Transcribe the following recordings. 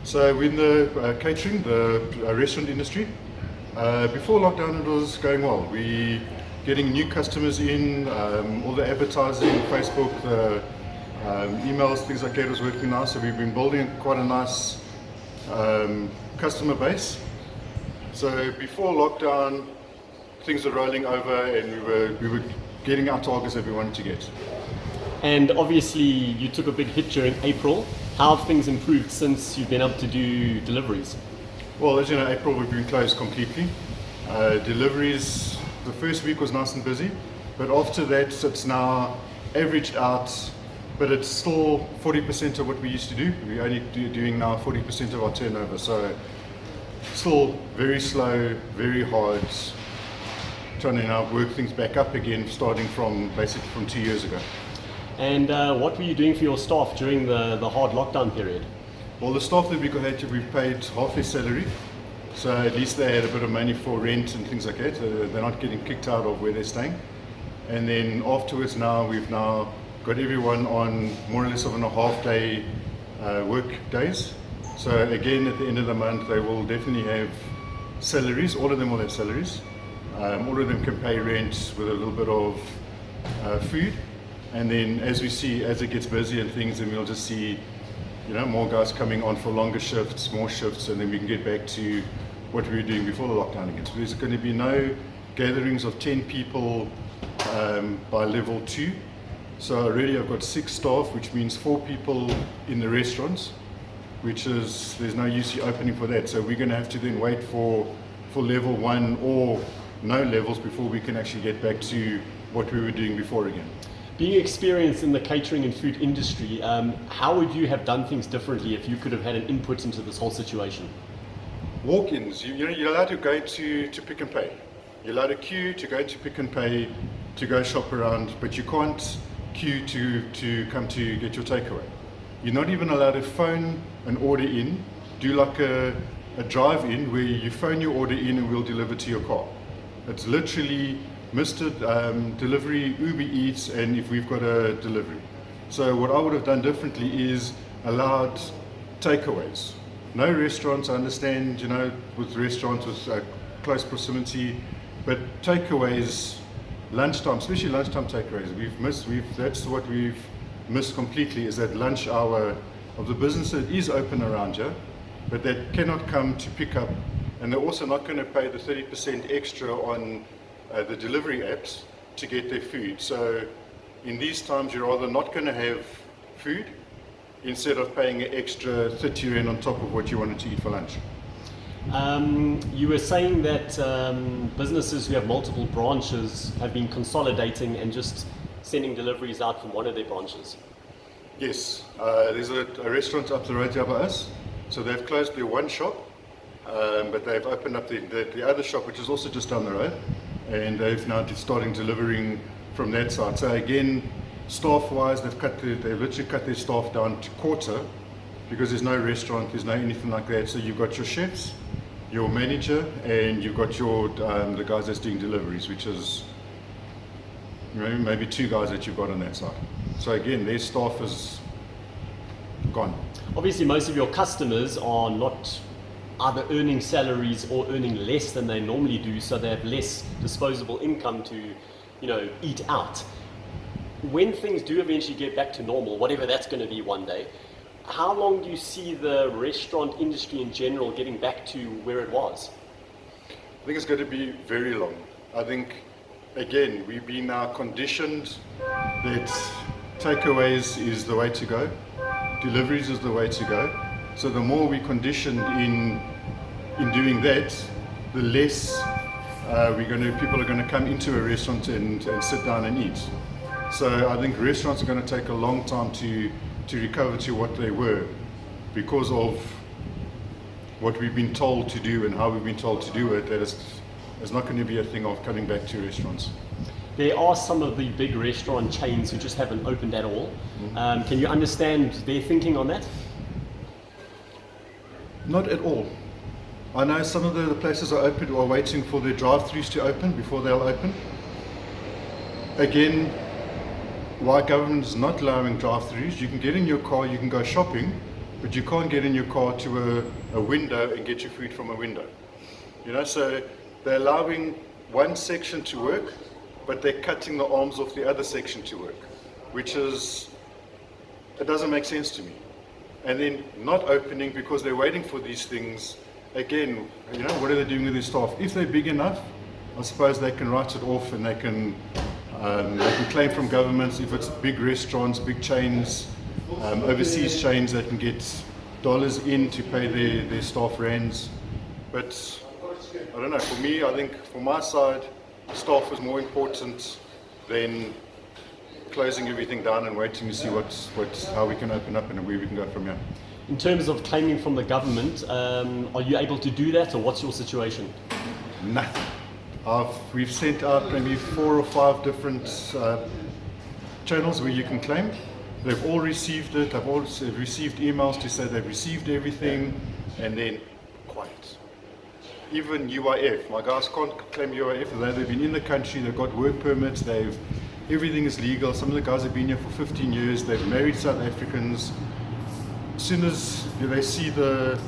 So we're in the catering, the restaurant industry. Before lockdown it was going well. We getting new customers in, all the advertising, Facebook, the emails, things like that was working nice. So we've been building quite a nice customer base. So before lockdown, things were rolling over and we were getting our targets that we wanted to get. And obviously you took a big hit during April. How have things improved since you've been able to do deliveries? Well, as you know, April we've been closed completely. Deliveries, the first week was nice and busy, but after that it's now averaged out, but it's still 40% of what we used to do. We're only doing now 40% of our turnover, so still very slow, very hard, trying to now work things back up again, starting from basically from 2 years ago. And what were you doing for your staff during the hard lockdown period? Well, the staff that we've paid half their salary, so at least they had a bit of money for rent and things like that. They're not getting kicked out of where they're staying. And then afterwards now, we've now got everyone on more or less on a half-day work days. So again, at the end of the month, they will definitely have salaries. All of them will have salaries. All of them can pay rent with a little bit of food. And then as we see, as it gets busy and things, then we'll just see, more guys coming on for longer shifts, more shifts, and then we can get back to what we were doing before the lockdown again. So there's going to be no gatherings of 10 people by level 2. So already I've got 6 staff, which means 4 people in the restaurants, which is, there's no use opening for that. So we're going to have to then wait for level 1 or no levels before we can actually get back to what we were doing before again. Being experienced in the catering and food industry, how would you have done things differently if you could have had an input into this whole situation? Walk-ins, you're allowed to go to Pick and Pay. You're allowed to queue to go to Pick and Pay, to go shop around, but you can't queue to come to get your takeaway. You're not even allowed to phone an order in, do like a drive-in where you phone your order in and we'll deliver to your car. It's literally Mr. Delivery, Uber Eats, and if we've got a delivery. So what I would have done differently is allowed takeaways. No restaurants, I understand, with restaurants with close proximity, but takeaways, lunchtime, especially lunchtime takeaways, that's what we've missed completely, is that lunch hour of the business that is open around here, but that cannot come to pick up, and they're also not going to pay the 30% extra on the delivery apps to get their food. So in these times you're rather not going to have food instead of paying an extra 30 Rand on top of what you wanted to eat for lunch. You were saying that businesses who have multiple branches have been consolidating and just sending deliveries out from one of their branches. Yes, there's a restaurant up the road here by us, so they've closed their one shop, but they've opened up the other shop, which is also just down the road, and they've now starting delivering from that side. So again, staff-wise, they've literally cut their staff down to quarter, because there's no restaurant, there's no anything like that. So you've got your chefs, your manager, and you've got your the guys that's doing deliveries, which is maybe 2 guys that you've got on that side. So again, their staff is gone. Obviously, most of your customers are not either earning salaries or earning less than they normally do, so they have less disposable income to, eat out. When things do eventually get back to normal, whatever that's going to be one day, how long do you see the restaurant industry in general getting back to where it was? I think it's going to be very long. I think, again, we've been now conditioned that takeaways is the way to go, deliveries is the way to go. So the more we conditioned in doing that, the less people are going to come into a restaurant and sit down and eat. So I think restaurants are going to take a long time to recover to what they were, because of what we've been told to do and how we've been told to do it. That is not going to be a thing of coming back to restaurants. There are some of the big restaurant chains who just haven't opened at all. Mm-hmm. Can you understand their thinking on that? Not at all. I know some of the places are open or are waiting for their drive-thrus to open before they'll open. Again, why government is not allowing drive-thrus, you can get in your car, you can go shopping, but you can't get in your car to a window and get your food from a window. You know, so they're allowing one section to work, but they're cutting the arms off the other section to work, which is, it doesn't make sense to me. And then not opening because they're waiting for these things. Again, you know, what are they doing with their staff? If they're big enough, I suppose they can write it off and they can claim from governments. If it's big restaurants, big chains, overseas chains, they can get dollars in to pay their staff rands. But I don't know, for me, I think for my side, staff is more important than closing everything down and waiting to see how we can open up and where we can go from here. In terms of claiming from the government, are you able to do that, or what's your situation? Nothing. We've sent out maybe 4 or 5 different channels where you can claim. They've all received it. They've all received emails to say they've received everything, and then quiet. Even UIF, my guys can't claim UIF, although they've been in the country, they've got work permits, everything is legal. Some of the guys have been here for 15 years, they've married South Africans. As soon as they see the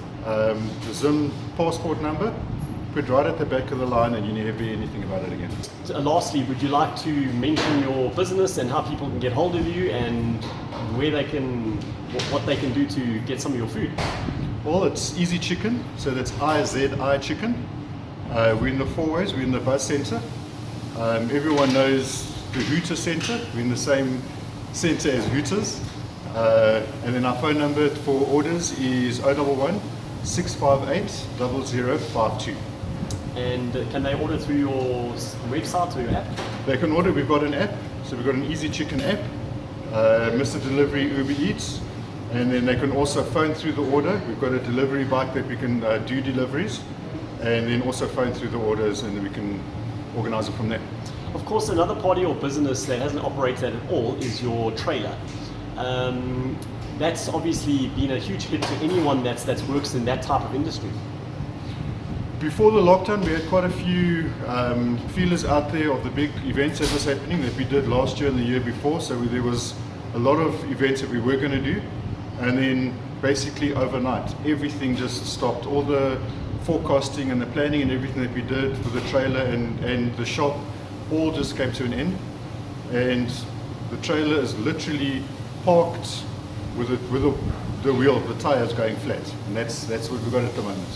Zim passport number, put right at the back of the line and you never hear anything about it again. Lastly, would you like to mention your business and how people can get hold of you and where they can, what they can do to get some of your food? Well, it's Easy Chicken, so that's IZI Chicken. We're in the Fourways, we're in the bus centre. Everyone knows the Hooters Centre, we're in the same centre as Hooters. And then our phone number for orders is 011 658 0052. And can they order through your website or your app? They can order, we've got an app, so we've got an Easy Chicken app, Mr. Delivery, Uber Eats, and then they can also phone through the order. We've got a delivery bike that we can do deliveries, and then also phone through the orders, and then we can organise it from there. Of course, another part of your business that hasn't operated at all is your trailer. That's obviously been a huge hit to anyone that works in that type of industry. Before the lockdown, we had quite a few feelers out there of the big events that was happening that we did last year and the year before. So there was a lot of events that we were going to do, and then basically overnight, everything just stopped. All the forecasting and the planning and everything that we did for the trailer and the shop all just came to an end. And the trailer is literally parked with the wheel, the tires going flat, and that's what we've got at the moment.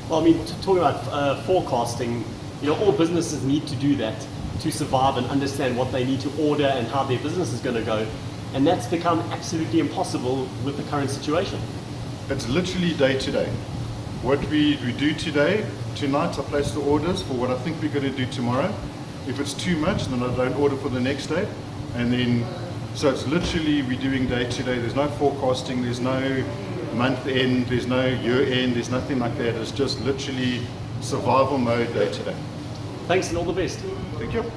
Well, I mean, talking about forecasting, you know, all businesses need to do that to survive and understand what they need to order and how their business is going to go, and that's become absolutely impossible with the current situation. It's literally day to day. What we do today, tonight I place the orders for what I think we're going to do tomorrow. If it's too much, then I don't order for the next day, and then so it's literally we're doing day to day. There's no forecasting, there's no month end, there's no year end, there's nothing like that. It's just literally survival mode day to day. Thanks and all the best. Thank you.